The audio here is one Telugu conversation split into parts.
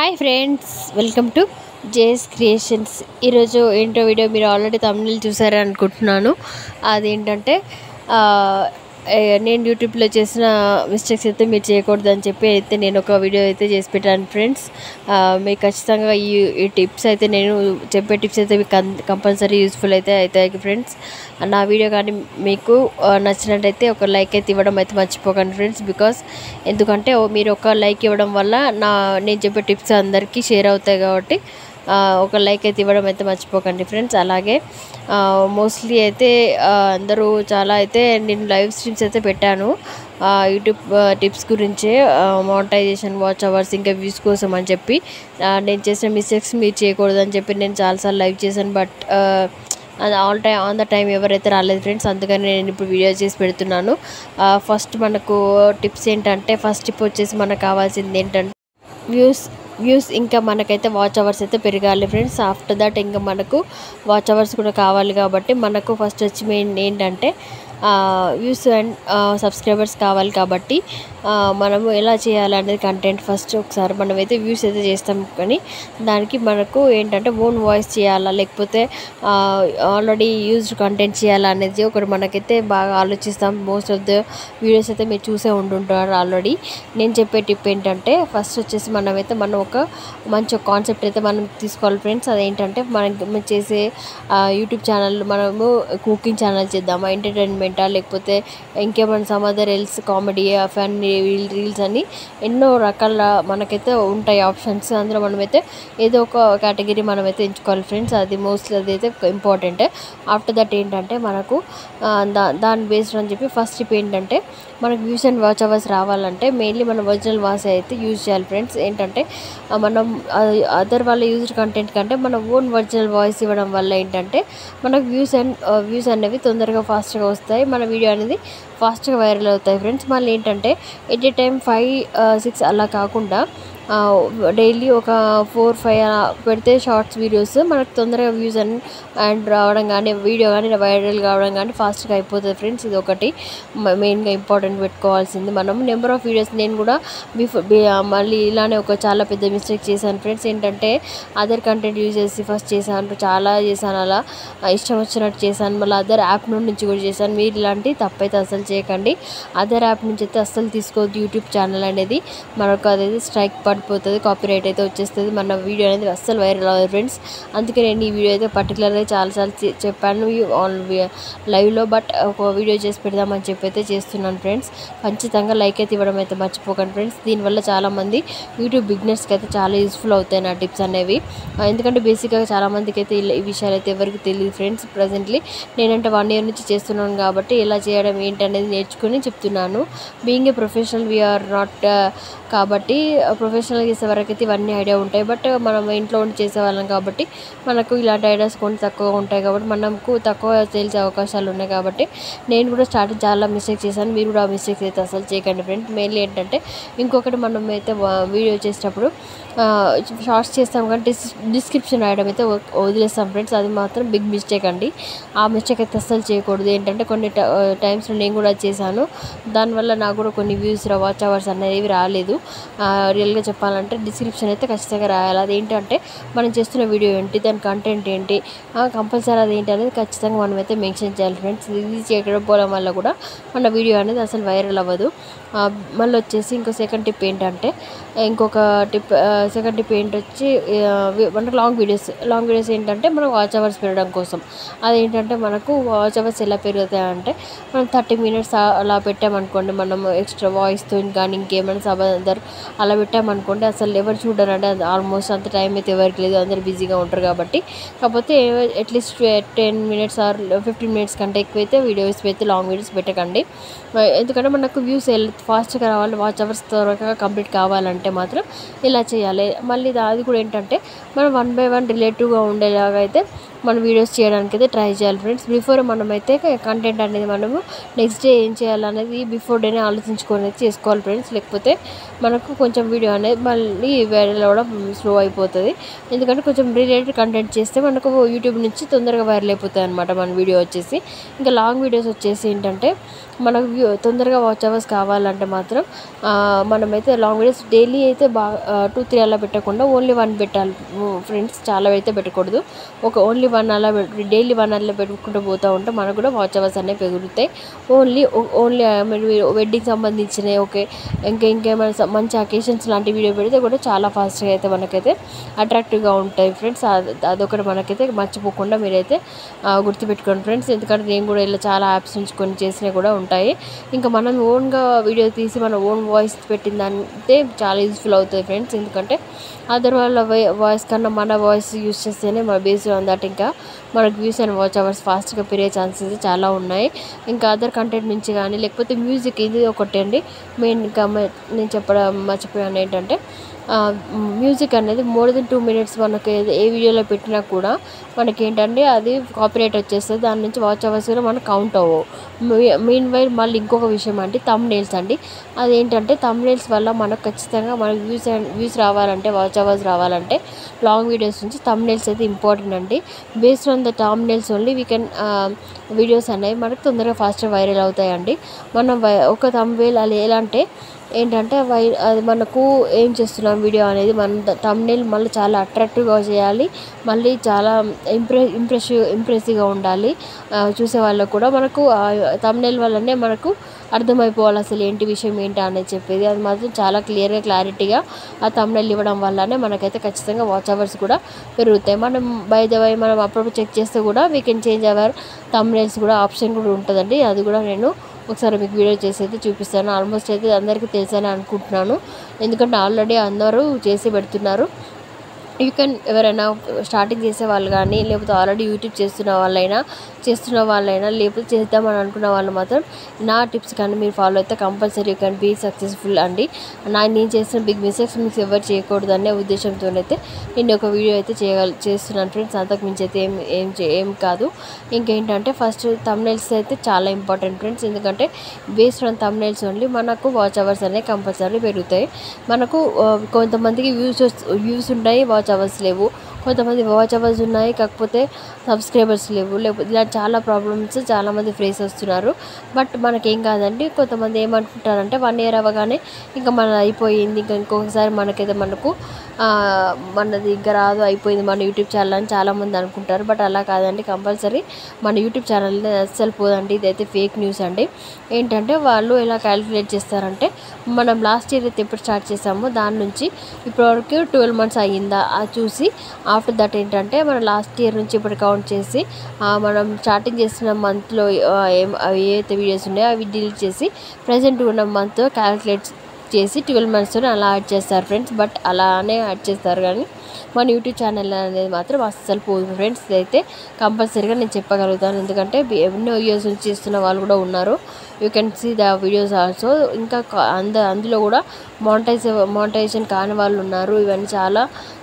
Hi friends, welcome to JS creations. ఈరోజు ఏంటో వీడియో మీరు ఆల్రెడీ తమిళ్ చూసారని అనుకుంటున్నాను. అదేంటంటే నేను యూట్యూబ్లో చేసిన మిస్టేక్స్ అయితే మీరు చేయకూడదని చెప్పి అయితే నేను ఒక వీడియో అయితే చేసి పెట్టాను ఫ్రెండ్స్. మీకు ఖచ్చితంగా ఈ టిప్స్ అయితే నేను చెప్పే టిప్స్ అయితే మీకు కంపల్సరీ యూస్ఫుల్ అయితే అవుతాయి ఫ్రెండ్స్. నా వీడియో కానీ మీకు నచ్చినట్టయితే ఒక లైక్ అయితే ఇవ్వడం అయితే మర్చిపోకండి ఫ్రెండ్స్. బికాస్ ఎందుకంటే మీరు ఒక లైక్ ఇవ్వడం వల్ల నేను చెప్పే టిప్స్ అందరికీ షేర్ అవుతాయి కాబట్టి ఒక లైక్ అయితే ఇవ్వడం అయితే మర్చిపోకండి ఫ్రెండ్స్. అలాగే మోస్ట్లీ అయితే అందరూ చాలా అయితే నేను లైవ్ స్ట్రీమ్స్ అయితే పెట్టాను యూట్యూబ్ టిప్స్ గురించే, మానిటైజేషన్, వాచ్ అవర్స్, ఇంకా వ్యూస్ కోసం అని చెప్పి. నేను చేసిన మిస్టేక్స్ మీరు చేయకూడదని చెప్పి నేను చాలాసార్లు లైవ్ చేశాను. బట్ ఆన్ ద టైం ఎవరైతే రాలేదు ఫ్రెండ్స్, అందుకని నేను ఇప్పుడు వీడియో చేసి పెడుతున్నాను. ఫస్ట్ మనకు టిప్స్ ఏంటంటే, ఫస్ట్ టిప్ వచ్చేసి మనకు కావాల్సింది ఏంటంటే వ్యూస్ ఇంకా మనకైతే వాచ్ అవర్స్ అయితే పెరగాలి ఫ్రెండ్స్. ఆఫ్టర్ దట్ ఇంకా మనకు వాచ్ అవర్స్ కూడా కావాలి కాబట్టి మనకు ఫస్ట్ వచ్చి మెయిన్ ఏంటంటే వ్యూస్ అండ్ సబ్స్క్రైబర్స్ కావాలి. కాబట్టి మనము ఎలా చేయాలనేది కంటెంట్ ఫస్ట్ ఒకసారి మనమైతే వ్యూస్ అయితే చేస్తాం, కానీ దానికి మనకు ఏంటంటే ఓన్ వాయిస్ చేయాలా లేకపోతే ఆల్రెడీ యూజ్డ్ కంటెంట్ చేయాలా అనేది ఒకటి మనకైతే బాగా ఆలోచిస్తాం. మోస్ట్ ఆఫ్ ద వీడియోస్ అయితే మీరు చూసే ఉంటుంటారు ఆల్రెడీ. నేను చెప్పే టిప్ ఏంటంటే, ఫస్ట్ వచ్చేసి మనం ఒక మంచి కాన్సెప్ట్ అయితే మనం తీసుకోవాలి ఫ్రెండ్స్. అదేంటంటే మనం చేసే యూట్యూబ్ ఛానల్ మనము కుకింగ్ ఛానల్ చేద్దామా, ఎంటర్టైన్మెంటా, లేకపోతే ఇంకేమైనా some other else, comedy, fun, reels అని ఎన్నో రకాల మనకైతే ఉంటాయి ఆప్షన్స్. అందులో మనమైతే ఏదో ఒక కేటగిరీ మనమైతే ఎంచుకోవాలి ఫ్రెండ్స్. అది మోస్ట్లీ అదైతే ఇంపార్టెంట్. ఆఫ్టర్ దట్ ఏంటంటే మనకు దాని బేస్డ్ అని చెప్పి ఫస్ట్ టిప్ ఏంటంటే, మనకు వ్యూస్ అండ్ వాచ్ అవర్స్ రావాలంటే మెయిన్లీ మన ఒరిజినల్ వాయిస్ అయితే యూజ్ చేయాలి ఫ్రెండ్స్. ఏంటంటే మనం అదర్ వాళ్ళ యూజ్డ్ కంటెంట్ కంటే మన ఓన్ ఒరిజినల్ వాయిస్ ఇవ్వడం వల్ల ఏంటంటే మనకు వ్యూస్ అనేవి తొందరగా ఫాస్ట్గా వస్తాయి, మన వీడియో అనేది ఫాస్ట్గా వైరల్ అవుతాయి ఫ్రెండ్స్. మళ్ళీ ఏంటంటే ఎట్ ఏ టైం 5-6 అలా కాకుండా డైలీ ఒక 4-5 పెడితే షార్ట్స్ వీడియోస్ మనకు తొందరగా వ్యూస్ అండ్ రావడం కానీ, వీడియో కానీ వైరల్ కావడం కానీ ఫాస్ట్గా అయిపోతుంది ఫ్రెండ్స్. ఇది ఒకటి మెయిన్గా ఇంపార్టెంట్ పెట్టుకోవాల్సింది. మనం నెంబర్ ఆఫ్ వీడియోస్ నేను కూడా మళ్ళీ ఇలానే ఒక చాలా పెద్ద మిస్టేక్ చేశాను ఫ్రెండ్స్. ఏంటంటే అదర్ కంటెంట్ యూజ్ చేసి ఫస్ట్ చాలా చేశాను, అలా ఇష్టం వచ్చినట్టు చేశాను. మళ్ళీ అదర్ యాప్ నుంచి కూడా చేశాను. మీరు ఇలాంటి తప్పైతే అస్సలు చేయకండి. అదర్ యాప్ నుంచి అయితే అస్సలు తీసుకోవద్దు. యూట్యూబ్ ఛానల్ అనేది మనకు అదైతే స్ట్రైక్ పడిపోతుంది, కాపీరైట్ అయితే వచ్చేస్తుంది, మన వీడియో అనేది అస్సలు వైరల్ అవ్వదు ఫ్రెండ్స్. అందుకే నేను ఈ వీడియో అయితే పర్టికులర్గా చాలాసార్లు చెప్పాను లైవ్లో. బట్ ఒక వీడియో చేసి పెడదామని చెప్పి అయితే చేస్తున్నాను ఫ్రెండ్స్. ఖచ్చితంగా లైక్ అయితే ఇవ్వడం అయితే మర్చిపోకండి ఫ్రెండ్స్. దీనివల్ల చాలామంది యూట్యూబ్ బిగినర్స్కి అయితే చాలా యూస్ఫుల్ అవుతాయి నా టిప్స్ అనేవి. ఎందుకంటే బేసిక్గా చాలామందికి అయితే ఈ విషయాలు అయితే ఎవరికి తెలియదు ఫ్రెండ్స్. ప్రజెంట్లీ నేనంటే 1 year నుంచి చేస్తున్నాను కాబట్టి ఎలా చేయడం ఏంటి అనేది నేర్చుకుని చెప్తున్నాను. Being a professional we are not, కాబట్టి ప్రొఫెషనల్ చేసే వరకు అయితే ఇవన్నీ ఐడియా ఉంటాయి. బట్ మనం ఇంట్లో ఉండి చేసేవాళ్ళం కాబట్టి మనకు ఇలాంటి ఐడియాస్ కొన్ని తక్కువగా ఉంటాయి కాబట్టి మనకు తక్కువ తెలిసే అవకాశాలు ఉన్నాయి. కాబట్టి నేను కూడా స్టార్టింగ్ చాలా మిస్టేక్ చేశాను. మీరు కూడా ఆ మిస్టేక్స్ అయితే అసలు చేయకండి ఫ్రెండ్స్. మెయిన్లీ ఏంటంటే ఇంకొకటి, మనం అయితే వీడియో చేసేటప్పుడు షార్ట్స్ చేస్తాం కానీ డిస్క్రిప్షన్ రాయడం అయితే వదిలేస్తాం ఫ్రెండ్స్. అది మాత్రం బిగ్ మిస్టేక్ అండి. ఆ మిస్టేక్ అయితే అస్సలు చేయకూడదు. ఏంటంటే కొన్ని టైమ్స్లో నేను కూడా చేశాను. దానివల్ల నాకు కూడా కొన్ని వ్యూస్, వాచ్ అవర్స్ అనేవి రాలేదు. రియల్గా చెప్పాలంటే డిస్క్రిప్షన్ అయితే ఖచ్చితంగా రాయాలి. అదేంటంటే మనం చేస్తున్న వీడియో ఏంటి, దాని కంటెంట్ ఏంటి, కంపల్సరీ అదేంటి అనేది ఖచ్చితంగా మనమైతే మెన్షన్ చేయాలి ఫ్రెండ్స్. ఇది చేయకపోవడం వల్ల కూడా మన వీడియో అనేది అసలు వైరల్ అవ్వదు. మళ్ళీ వచ్చేసి సెకండ్ టిప్ ఏంటంటే మనకు లాంగ్ వీడియోస్ ఏంటంటే మనం వాచ్ అవర్స్ పెరగడం కోసం. అదేంటంటే మనకు వాచ్ అవర్స్ ఎలా పెరుగుతాయంటే, మనం 30 minutes అలా పెట్టామనుకోండి, మనం ఎక్స్ట్రా వాయిస్తో కానీ ఇంకేమైనా సబదర్ అలా పెట్టామనుకోండి, అసలు ఎవరు చూడరంటే ఆల్మోస్ట్ అంత టైం అయితే ఎవరికి లేదు, అందరు బిజీగా ఉంటారు కాబట్టి. కాకపోతే అట్లీస్ట్ 10 minutes ఆర్ 15 minutes కంటే ఎక్కువైతే వీడియోస్ అయితే లాంగ్ వీడియోస్ పెట్టకండి. ఎందుకంటే మనకు వ్యూస్ ఫాస్ట్గా రావాలి, వాచ్ అవర్స్ త్వరగా కంప్లీట్ కావాలంటే మాత్రం ఇలా చేయాలి. మళ్ళీ అది కూడా ఏంటంటే మనం 1 by 1 రిలేటివ్గా ఉండేలాగా అయితే మన వీడియోస్ చేయడానికి అయితే ట్రై చేయాలి ఫ్రెండ్స్. బిఫోర్ మనమైతే కంటెంట్ అనేది మనము నెక్స్ట్ డే ఏం చేయాలనేది బిఫోర్ డేనే ఆలోచించుకొని అయితే చేసుకోవాలి ఫ్రెండ్స్. లేకపోతే మనకు కొంచెం వీడియో అనేది మళ్ళీ వైరల్ అవ్వడం స్లో అయిపోతుంది. ఎందుకంటే కొంచెం రిలేటెడ్ కంటెంట్ చేస్తే మనకు యూట్యూబ్ నుంచి తొందరగా వైరల్ అయిపోతుంది అనమాట మన వీడియో వచ్చేసి. ఇంకా లాంగ్ వీడియోస్ వచ్చేసి ఏంటంటే మనకు తొందరగా వాచ్ అవర్స్ కావాలంటే మాత్రం మనమైతే లాంగ్ వీడియోస్ డైలీ అయితే బాగా 2-3 అలా పెట్టకుండా ఓన్లీ 1 పెట్టాలి ఫ్రెండ్స్. చాలా అయితే పెట్టకూడదు. ఓన్లీ 1 అలా డైలీ 1 అలా పెట్టుకుంటూ పోతూ ఉంటే మనకు కూడా వాచ్ అవర్స్ అనేవి పెరుగుతాయి. ఓన్లీ వెడ్డింగ్ సంబంధించినవి ఓకే, ఇంకేమైనా మంచి అకేషన్స్ లాంటి వీడియో పెడితే కూడా చాలా ఫాస్ట్గా అయితే మనకైతే అట్రాక్టివ్గా ఉంటాయి ఫ్రెండ్స్. అదొకటి మనకైతే మర్చిపోకుండా మీరైతే గుర్తుపెట్టుకోండి ఫ్రెండ్స్. ఎందుకంటే నేను కూడా ఇలా చాలా యాప్స్ నుంచి కొన్ని చేసినవి కూడా ఉంటాయి. ఇంకా మనం ఓన్గా వీడియో తీసి మన ఓన్ వాయిస్ పెట్టిందంటే చాలా యూజ్ఫుల్ అవుతుంది ఫ్రెండ్స్. ఎందుకంటే అదర్ వాళ్ళ వాయిస్ కన్నా మన వాయిస్ యూజ్ చేస్తేనే మన బేస్డ్ ఆన్ దట్ ఇంకా మనకు వ్యూస్ అండ్ వాచ్ అవర్స్ ఫాస్ట్గా పెరిగే ఛాన్సెస్ చాలా ఉన్నాయి. ఇంకా అదర్ కంటెంట్ నుంచి కానీ లేకపోతే మ్యూజిక్ ఇది ఒకటి అండి మెయిన్. ఇంకా నేను చెప్పడం మర్చిపోయాను ఏంటంటే మ్యూజిక్ అనేది మోర్ దెన్ 2 minutes మనకి ఏ వీడియోలో పెట్టినా కూడా మనకి ఏంటంటే అది కాపీరైట్ వచ్చేస్తుంది. దాని నుంచి వాచ్ అవర్స్ కూడా మనకు కౌంట్ అవ్వవు. మెయిన్ వైల్ మళ్ళీ ఇంకొక విషయం అంటే థంబ్నెయిల్స్ అండి. అదేంటంటే థంబ్నెయిల్స్ వల్ల మనకు ఖచ్చితంగా మనకు వ్యూస్ రావాలంటే వాచ్ అవర్స్ రావాలంటే లాంగ్ వీడియోస్ నుంచి థంబ్నెయిల్స్ అయితే ఇంపార్టెంట్ అండి. Based on the thumbnails only we can videos అనేవి మనకు తొందరగా ఫాస్ట్గా వైరల్ అవుతాయండి. మనం ఒక థంబ్నెయిల్ అది ఎలా అంటే ఏంటంటే అది మనకు ఏం చేస్తున్నాం వీడియో అనేది మన థంబ్నెయిల్ మళ్ళీ చాలా అట్రాక్టివ్గా చేయాలి. మళ్ళీ చాలా ఇంప్రెసివ్గా ఉండాలి. చూసే వాళ్ళకు కూడా మనకు థంబ్నెయిల్ వల్లనే మనకు అర్థమైపోవాలి అసలు ఏంటి విషయం ఏంటి అనేది చెప్పేది. అది మాత్రం చాలా క్లారిటీగా ఆ థంబ్నెయిల్ ఇవ్వడం వల్లనే మనకైతే ఖచ్చితంగా వాచ్ అవర్స్ కూడా పెరుగుతాయి. మనం బై ద వై మనం అప్పుడప్పుడు చెక్ చేస్తే కూడా we can change our thumbnails కూడా ఆప్షన్ కూడా ఉంటుందండి. అది కూడా నేను ఒకసారి మీకు వీడియో చేసి అయితే చూపిస్తాను. ఆల్మోస్ట్ అయితే అందరికీ తెలుసని అనుకుంటున్నాను. ఎందుకంటే ఆల్రెడీ అందరూ చేసి పెడుతున్నారు. యూ కెన్ ఎవరైనా స్టార్టింగ్ చేసే వాళ్ళు కానీ లేకపోతే ఆల్రెడీ యూట్యూబ్ చేస్తున్న వాళ్ళైనా లేకపోతే చేద్దామని అనుకున్న వాళ్ళు మాత్రం నా టిప్స్ కానీ మీరు ఫాలో అయితే compulsory you can be successful అండి. నేను చేసిన బిగ్ మిస్టేక్స్ మీకు ఎవరు చేయకూడదు అనే ఉద్దేశంతో అయితే నేను ఒక వీడియో అయితే చేస్తున్నాను ఫ్రెండ్స్. అంతకు మించి అయితే ఏం కాదు. ఇంకేంటంటే ఫస్ట్ థంబ్నెయిల్స్ అయితే చాలా ఇంపార్టెంట్ ఫ్రెండ్స్. ఎందుకంటే బేస్డ్ ఆన్ థంబ్నెయిల్స్ ఓన్లీ మనకు వాచ్ అవర్స్ అనేవి కంపల్సరీ పెరుగుతాయి. మనకు కొంతమందికి వ్యూస్ ఉంటాయి, వాచ్ అవర్స్ లేవు. కొంతమంది వాచ్ అవర్స్ ఉన్నాయి కాకపోతే సబ్స్క్రైబర్స్ లేవు. లేకపోతే ఇలా చాలా ప్రాబ్లమ్స్ చాలామంది ఫేస్ వస్తున్నారు. బట్ మనకేం కాదండి. కొంతమంది ఏమనుకుంటారంటే 1 year అవ్వగానే ఇంకా మనది అయిపోయింది, ఇంకా ఇంకొకసారి మనకు మనది ఇంకా రాదు, అయిపోయింది మన యూట్యూబ్ ఛానల్ అని చాలామంది అనుకుంటారు. బట్ అలా కాదండి. కంపల్సరీ మన యూట్యూబ్ ఛానల్ అస్సలు పోదండి. ఇదైతే ఫేక్ న్యూస్ అండి. ఏంటంటే వాళ్ళు ఎలా క్యాలిక్యులేట్ చేస్తారంటే మనం లాస్ట్ ఇయర్ అయితే ఎప్పుడు స్టార్ట్ చేసామో దాని నుంచి ఇప్పటివరకు 12 months అయ్యిందా అది చూసి ఆఫ్టర్ దట్ ఏంటంటే మన లాస్ట్ ఇయర్ నుంచి ఇప్పుడు కౌంట్ చేసి మనం స్టార్టింగ్ చేసిన మంత్లో ఏవైతే వీడియోస్ ఉన్నాయో అవి డిలీట్ చేసి ప్రజెంట్ ఉన్న మంత్ క్యాలిక్యులేట్ చేసి 12 months అలా యాడ్ చేస్తారు ఫ్రెండ్స్. బట్ అలానే యాడ్ చేస్తారు కానీ మన యూట్యూబ్ ఛానల్ అనేది మాత్రం అస్సలు పోదు ఫ్రెండ్స్. ఇదైతే కంపల్సరీగా నేను చెప్పగలుగుతాను. ఎందుకంటే ఎన్నో ఇయర్స్ నుంచి చేస్తున్న వాళ్ళు కూడా ఉన్నారు. You can see the videos also. ఇంకా అందులో కూడా మానిటైజేషన్ కాని వాళ్ళు ఉన్నారు. ఇవన్నీ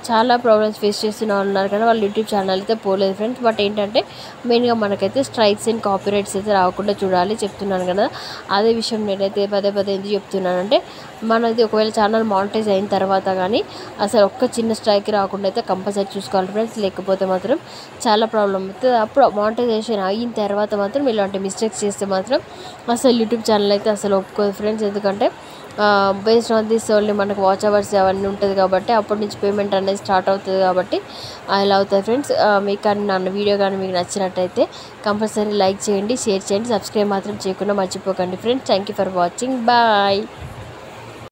చాలా ప్రాబ్లమ్స్ ఫేస్ చేస్తున్న వాళ్ళు ఉన్నారు కానీ వాళ్ళు యూట్యూబ్ ఛానల్ అయితే పోలేదు ఫ్రెండ్స్. బట్ ఏంటంటే మెయిన్గా మనకైతే స్ట్రైక్స్ అండ్ కాపీరైట్స్ అయితే రాకుండా చూడాలి చెప్తున్నాను కదా. అదే విషయం నేనైతే పదే ఎందుకు చెప్తున్నానంటే మనది ఒకవేళ ఛానల్ మానిటైజ్ అయిన తర్వాత కానీ అసలు ఒక్క చిన్న స్ట్రైక్ రాకుండా అయితే కంపల్సరీ చూసుకోవాలి ఫ్రెండ్స్. లేకపోతే మాత్రం చాలా ప్రాబ్లం అవుతుంది. అప్పుడు మానిటైజేషన్ అయిన తర్వాత మాత్రం ఇలాంటి మిస్టేక్స్ చేస్తే మాత్రం అసలు యూట్యూబ్ ఛానల్ అయితే అసలు ఒప్పుకోదు ఫ్రెండ్స్. ఎందుకంటే బేస్డ్ ఆన్ దిస్ ఓన్లీ మనకు వాచ్ అవర్స్ అవన్నీ ఉంటుంది కాబట్టి అప్పటి నుంచి పేమెంట్ అనేది స్టార్ట్ అవుతుంది కాబట్టి ఇలా అవుతుంది ఫ్రెండ్స్. మీకు కానీ నన్ను వీడియో కానీ మీకు నచ్చినట్టయితే కంపల్సరీ లైక్ చేయండి, షేర్ చేయండి, సబ్స్క్రైబ్ మాత్రం చేయకుండా మర్చిపోకండి friends. Thank you for watching. Bye.